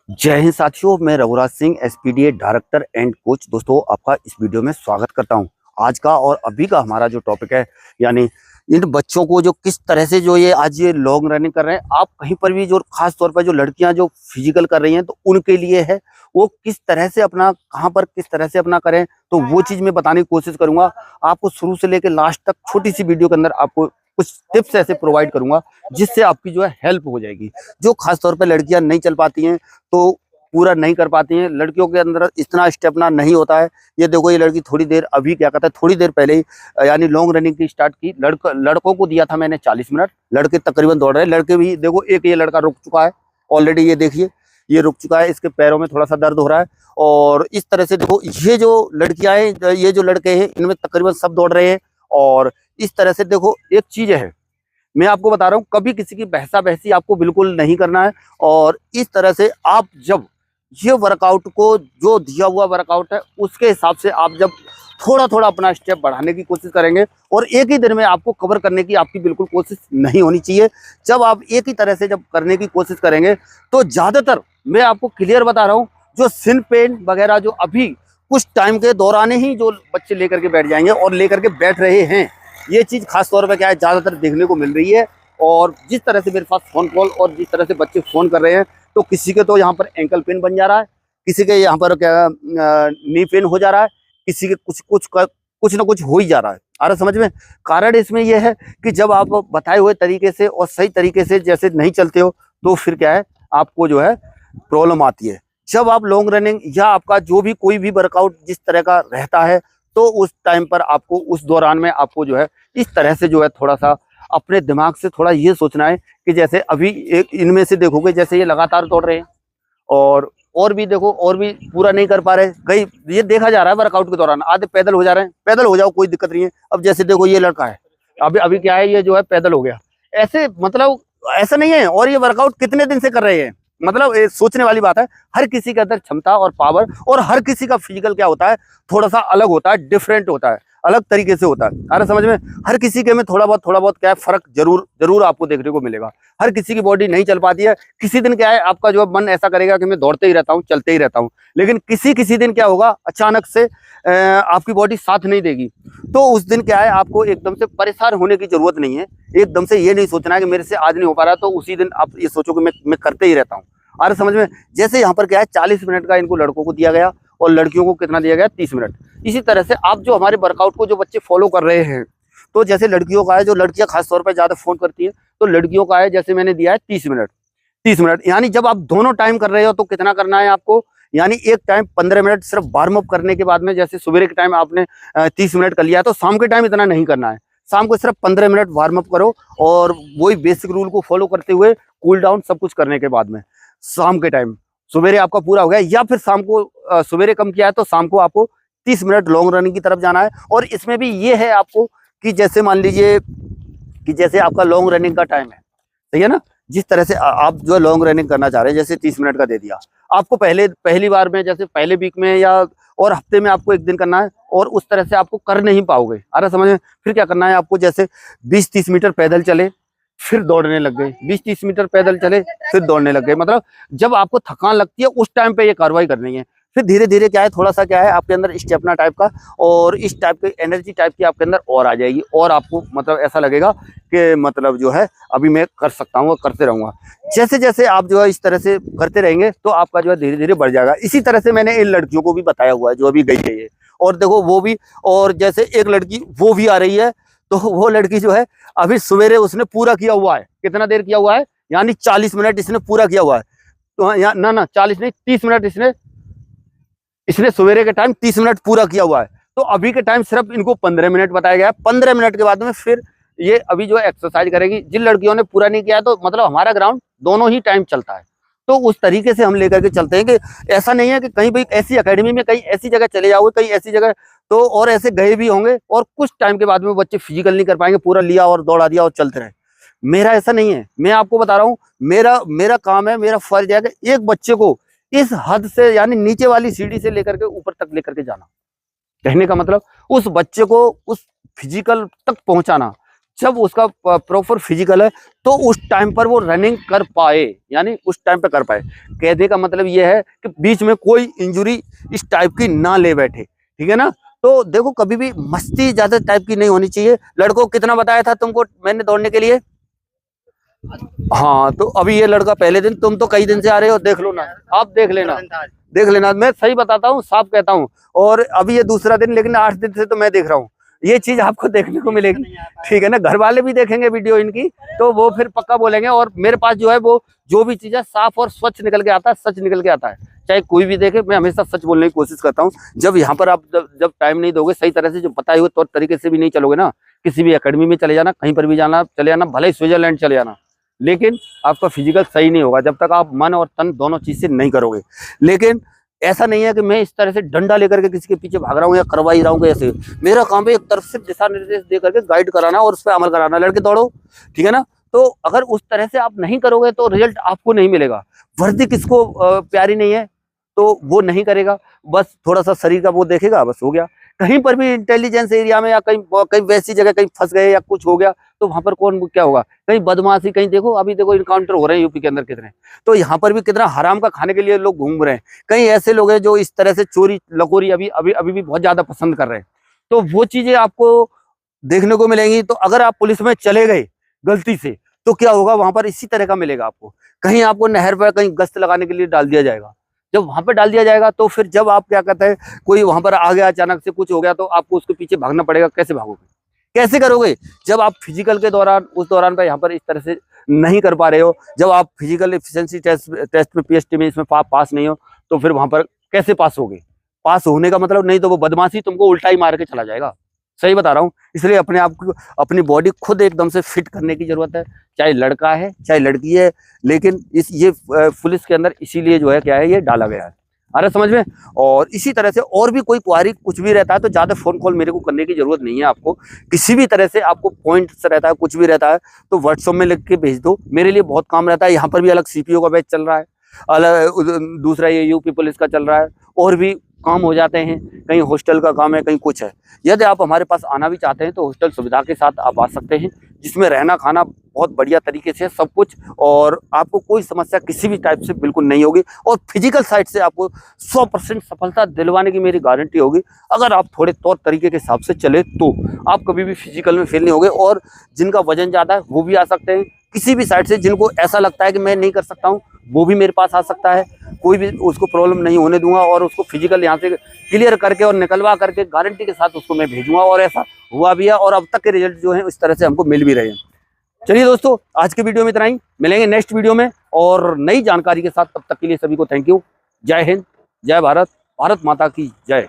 जय हिंद साथियों, मैं Raghuraj Singh SPDA director and coach. दोस्तों, आपका इस वीडियो में स्वागत करता हूं। आज का और अभी का हमारा जो टॉपिक है, यानी इन बच्चों को जो किस तरह से जो ये आज ये लॉन्ग रनिंग कर रहे हैं, आप कहीं पर भी जो खास तौर पर जो लड़कियां जो फिजिकल कर रही हैं तो उनके लिए है, वो किस तरह से अपना कहां पर किस तरह से अपना करें, तो वो चीज मैं बताने की कोशिश करूंगा। आपको शुरू से लेकर लास्ट तक छोटी सी वीडियो के अंदर आपको कुछ टिप्स ऐसे प्रोवाइड करूंगा जिससे आपकी जो है हेल्प हो जाएगी। जो खास तौर पर लड़कियां नहीं चल पाती हैं तो पूरा नहीं कर पाती हैं, लड़कियों के अंदर इतना स्टेमिना नहीं होता है। ये देखो, ये लड़की थोड़ी देर अभी क्या कहता है, थोड़ी देर पहले ही यानी लॉन्ग रनिंग की स्टार्ट की। लड़कों को दिया था मैंने 40 मिनट, लड़के तकरीबन दौड़ रहे हैं। लड़के भी देखो, एक ये लड़का रुक चुका है ऑलरेडी, ये देखिए ये रुक चुका है, इसके पैरों में थोड़ा सा दर्द हो रहा है। और इस तरह से देखो, ये जो लड़कियां हैं, ये जो लड़के हैं, इनमें तकरीबन सब दौड़ रहे हैं। और इस तरह से देखो, एक चीज है, मैं आपको बता रहा हूँ, कभी किसी की बहसा बहसी आपको बिल्कुल नहीं करना है। और इस तरह से आप जब ये वर्कआउट को, जो दिया हुआ वर्कआउट है, उसके हिसाब से आप जब थोड़ा थोड़ा अपना स्टेप बढ़ाने की कोशिश करेंगे, और एक ही दिन में आपको कवर करने की आपकी बिल्कुल कोशिश नहीं होनी चाहिए। जब आप एक ही तरह से जब करने की कोशिश करेंगे तो ज़्यादातर, मैं आपको क्लियर बता रहा हूँ, जो सिन पेन वगैरह जो अभी कुछ टाइम के दौरान ही जो बच्चे लेकर के बैठ जाएंगे और लेकर के बैठ रहे हैं, ये चीज़ खास तौर पर क्या है, ज़्यादातर देखने को मिल रही है। और जिस तरह से मेरे पास फ़ोन कॉल और जिस तरह से बच्चे फ़ोन कर रहे हैं, तो किसी के तो यहाँ पर एंकल पेन बन जा रहा है, किसी के यहाँ पर क्या नी पेन हो जा रहा है, किसी के कुछ ना कुछ हो ही जा रहा है। आ रहा समझ में? कारण इसमें यह है कि जब आप बताए हुए तरीके से और सही तरीके से जैसे नहीं चलते हो, तो फिर क्या है, आपको जो है प्रॉब्लम आती है। जब आप लॉन्ग रनिंग या आपका जो भी कोई भी वर्कआउट जिस तरह का रहता है, तो उस टाइम पर आपको, उस दौरान में आपको जो है इस तरह से जो है थोड़ा सा अपने दिमाग से थोड़ा ये सोचना है कि जैसे अभी एक इनमें से देखोगे, जैसे ये लगातार दौड़ रहे हैं और भी देखो, और भी पूरा नहीं कर पा रहे, कई ये देखा जा रहा है वर्कआउट के दौरान आधे पैदल हो जा रहे हैं। पैदल हो जाओ, कोई दिक्कत नहीं है। अब जैसे देखो, ये लड़का है, अभी अभी क्या है, ये जो है पैदल हो गया। ऐसे मतलब ऐसा नहीं है। और ये वर्कआउट कितने दिन से कर रहे हैं, मतलब ये सोचने वाली बात है। हर किसी के अंदर क्षमता और पावर, और हर किसी का फिजिकल क्या होता है, थोड़ा सा अलग होता है, डिफरेंट होता है, अलग तरीके से होता है। अरे समझ में? हर किसी के में थोड़ा बहुत क्या है, फर्क जरूर आपको देखने को मिलेगा। हर किसी की बॉडी नहीं चल पाती है। किसी दिन क्या है, आपका जो मन ऐसा करेगा कि मैं दौड़ते ही रहता हूँ, चलते ही रहता हूँ, लेकिन किसी दिन क्या होगा, अचानक से आपकी बॉडी साथ नहीं देगी। तो उस दिन क्या है, आपको एकदम से परेशान होने की जरूरत नहीं है। एकदम से ये नहीं सोचना है कि मेरे से आज नहीं हो पा रहा, तो उसी दिन आप ये सोचो कि मैं करते ही रहता हूँ। अरे समझ में? जैसे यहाँ पर क्या है, 40 मिनट का इनको लड़कों को दिया गया और लड़कियों को कितना दिया गया, 30 मिनट। इसी तरह से आप जो हमारे वर्कआउट को जो बच्चे फॉलो कर रहे हैं, तो जैसे लड़कियों का है, जो लड़कियां खास तौर पर ज्यादा फोन करती हैं, तो लड़कियों का है, जैसे मैंने दिया है 30 मिनट। 30 मिनट यानी जब आप दोनों टाइम कर रहे हो तो कितना करना है आपको, यानी एक टाइम 15 मिनट सिर्फ वार्म अप करने के बाद में, जैसे सुबह के टाइम आपने 30 मिनट कर लिया, तो शाम के टाइम इतना नहीं करना है। शाम को सिर्फ 15 मिनट वार्म अप करो, और वही बेसिक रूल को फॉलो करते हुए कूल डाउन सब कुछ करने के बाद में शाम के टाइम सवेरे आपका पूरा हो गया। या फिर शाम को सवेरे कम किया है तो शाम को आपको 30 मिनट लॉन्ग रनिंग की तरफ जाना है। और इसमें भी ये है आपको कि जैसे मान लीजिए कि जैसे आपका लॉन्ग रनिंग का टाइम है, सही है ना, जिस तरह से आप जो लॉन्ग रनिंग करना चाह रहे हैं, जैसे 30 मिनट का दे दिया आपको, पहली बार में, जैसे पहले वीक में या और हफ्ते में आपको एक दिन करना है, और उस तरह से आपको कर नहीं पाओगे। अरे समझ में? फिर क्या करना है आपको, जैसे 20-30 मीटर पैदल चले, फिर दौड़ने लग गए, 20-30 मीटर पैदल चले, फिर दौड़ने लग गए। मतलब जब आपको थकान लगती है, उस टाइम पे ये कार्रवाई करनी है। फिर धीरे धीरे क्या है, थोड़ा सा क्या है, आपके अंदर स्टेमिना टाइप का और इस टाइप की एनर्जी टाइप की आपके अंदर और आ जाएगी, और आपको मतलब ऐसा लगेगा कि मतलब जो है अभी मैं कर सकता हूँ, करते रहूंगा। जैसे जैसे आप जो है इस तरह से करते रहेंगे, तो आपका जो है धीरे धीरे बढ़ जाएगा। इसी तरह से मैंने इन लड़कियों को भी बताया हुआ है, जो अभी गई है ये, और देखो वो भी, और जैसे एक लड़की वो भी आ रही है, तो वो लड़की जो है अभी सवेरे उसने पूरा किया हुआ है। कितना देर किया हुआ है, यानी 40 मिनट इसने पूरा किया हुआ है। तो ना 40 नहीं, 30 मिनट इसने सवेरे के टाइम 30 मिनट पूरा किया हुआ है। तो अभी के टाइम सिर्फ इनको 15 मिनट बताया गया है। 15 मिनट के बाद में फिर ये अभी जो एक्सरसाइज करेगी। जिन लड़कियों ने पूरा नहीं किया है, तो मतलब हमारा ग्राउंड दोनों ही टाइम चलता है, तो उस तरीके से हम लेकर के चलते हैं कि ऐसा नहीं है कि कहीं भी ऐसी एकेडमी में कहीं ऐसी जगह चले जाओगे, कहीं ऐसी जगह, तो और ऐसे गए भी होंगे, और कुछ टाइम के बाद में बच्चे फिजिकल नहीं कर पाएंगे, पूरा लिया और दौड़ा दिया और चलते रहे। मेरा ऐसा नहीं है। मैं आपको बता रहा हूँ, मेरा काम है, मेरा फर्ज है कि एक बच्चे को इस हद से, यानी नीचे वाली सीढ़ी से लेकर के ऊपर तक लेकर के जाना। कहने का मतलब उस बच्चे को उस फिजिकल तक पहुंचाना, जब उसका प्रॉपर फिजिकल है तो उस टाइम पर वो रनिंग कर पाए, यानी उस टाइम पे कर पाए। कहने का मतलब ये है कि बीच में कोई इंजुरी इस टाइप की ना ले बैठे, ठीक है ना। तो देखो कभी भी मस्ती ज्यादा टाइप की नहीं होनी चाहिए। लड़कों कितना बताया था तुमको मैंने दौड़ने के लिए? हाँ, तो अभी ये लड़का पहले दिन, तुम तो कई दिन से आ रहे हो, देख लो ना, आप देख लेना, देख लेना, मैं सही बताता हूँ, साफ कहता हूँ। और अभी ये दूसरा दिन, लेकिन 8 दिन से तो मैं देख रहा हूँ, ये चीज आपको देखने को मिलेगी, ठीक है ना। घर वाले भी देखेंगे वीडियो इनकी, तो वो फिर पक्का बोलेंगे। और मेरे पास जो है वो जो भी चीज है साफ और स्वच्छ निकल के आता है, सच निकल के आता है, चाहे कोई भी देखे। मैं हमेशा सच बोलने की कोशिश करता हूँ। जब यहाँ पर आप जब टाइम नहीं दोगे सही तरह से, जो बताए हुए तौर तरीके से भी नहीं चलोगे ना, किसी भी एकेडमी में चले जाना, कहीं पर भी जाना, चले जाना, भले ही स्विट्जरलैंड चले जाना, लेकिन आपका फिजिकल सही नहीं होगा जब तक आप मन और तन दोनों चीज से नहीं करोगे। लेकिन ऐसा नहीं है कि मैं इस तरह से डंडा लेकर के किसी के पीछे भाग रहा हूँ या करवा ही रहा हूँ। ऐसे मेरा काम है एक तरफ से दिशा निर्देश दे करके गाइड कराना और उस पर अमल कराना, लड़के दौड़ो, ठीक है ना। तो अगर उस तरह से आप नहीं करोगे तो रिजल्ट आपको नहीं मिलेगा। वर्दी किसको प्यारी नहीं है, तो वो नहीं करेगा, बस थोड़ा सा शरीर का वो देखेगा, बस हो गया। कहीं पर भी इंटेलिजेंस एरिया में या कहीं कहीं वैसी जगह कहीं फंस गए या कुछ हो गया, तो वहां पर कौन क्या होगा, कहीं बदमाशी, कहीं देखो अभी देखो इनकाउंटर हो रहे हैं यूपी के अंदर कितने, तो यहाँ पर भी कितना हराम का खाने के लिए लोग घूम रहे हैं। कई ऐसे लोग हैं जो इस तरह से चोरी लकोरी अभी अभी अभी भी बहुत ज्यादा पसंद कर रहे हैं। तो वो चीजें आपको देखने को मिलेंगी। तो अगर आप पुलिस में चले गए गलती से, तो क्या होगा, वहां पर इसी तरह का मिलेगा आपको। कहीं आपको नहर पर कहीं गश्त लगाने के लिए डाल दिया जाएगा, जब वहां पर डाल दिया जाएगा तो फिर जब आप क्या कहते हैं, कोई वहां पर आ गया अचानक से कुछ हो गया, तो आपको उसके पीछे भागना पड़ेगा। कैसे भागोगे, कैसे करोगे, जब आप फिजिकल के दौरान उस दौरान पे यहाँ पर इस तरह से नहीं कर पा रहे हो, जब आप फिजिकल एफिशिएंसी टेस्ट में पीएसटी में इसमें पास नहीं हो, तो फिर वहां पर कैसे पास होगे। पास होने का मतलब नहीं तो वो बदमाशी तुमको उल्टा ही मार के चला जाएगा। सही बता रहा हूँ। इसलिए अपने आप को, अपनी बॉडी खुद एकदम से फिट करने की जरूरत है, चाहे लड़का है चाहे लड़की है। लेकिन ये पुलिस के अंदर इसीलिए जो है क्या है, ये डाला गया है। आ रहा समझ में। और इसी तरह से और भी कोई क्वारी कुछ भी रहता है तो ज्यादा फोन कॉल मेरे को करने की जरूरत नहीं है। आपको किसी भी तरह से आपको पॉइंट्स रहता है, कुछ भी रहता है, तो व्हाट्सएप में लिख के भेज दो, मेरे लिए बहुत काम रहता है। यहाँ पर भी अलग सीपीओ का बैच चल रहा है, अलग दूसरा ये यूपी पुलिस का चल रहा है, और भी काम हो जाते हैं। कहीं हॉस्टल का काम है, कहीं कुछ है। यदि आप हमारे पास आना भी चाहते हैं तो हॉस्टल सुविधा के साथ आप आ सकते हैं, जिसमें रहना खाना बहुत बढ़िया तरीके से सब कुछ, और आपको कोई समस्या किसी भी टाइप से बिल्कुल नहीं होगी। और फिजिकल साइड से आपको 100% सफलता दिलवाने की मेरी गारंटी होगी। अगर आप थोड़े तौर तरीके के हिसाब से चले तो आप कभी भी फिजिकल में फेल नहीं होगे। और जिनका वजन ज़्यादा है वो भी आ सकते हैं, किसी भी साइड से जिनको ऐसा लगता है कि मैं नहीं कर सकता हूँ, वो भी मेरे पास आ सकता है। कोई भी उसको प्रॉब्लम नहीं होने दूंगा, और उसको फिजिकल यहाँ से क्लियर करके और निकलवा करके गारंटी के साथ उसको मैं भेजूंगा। और ऐसा हुआ भी है, और अब तक के रिजल्ट जो है इस तरह से हमको मिल भी रहे हैं। चलिए दोस्तों, आज के वीडियो में इतना ही, मिलेंगे नेक्स्ट वीडियो में और नई जानकारी के साथ। तब तक के लिए सभी को थैंक यू। जय हिंद, जय भारत, भारत माता की जय।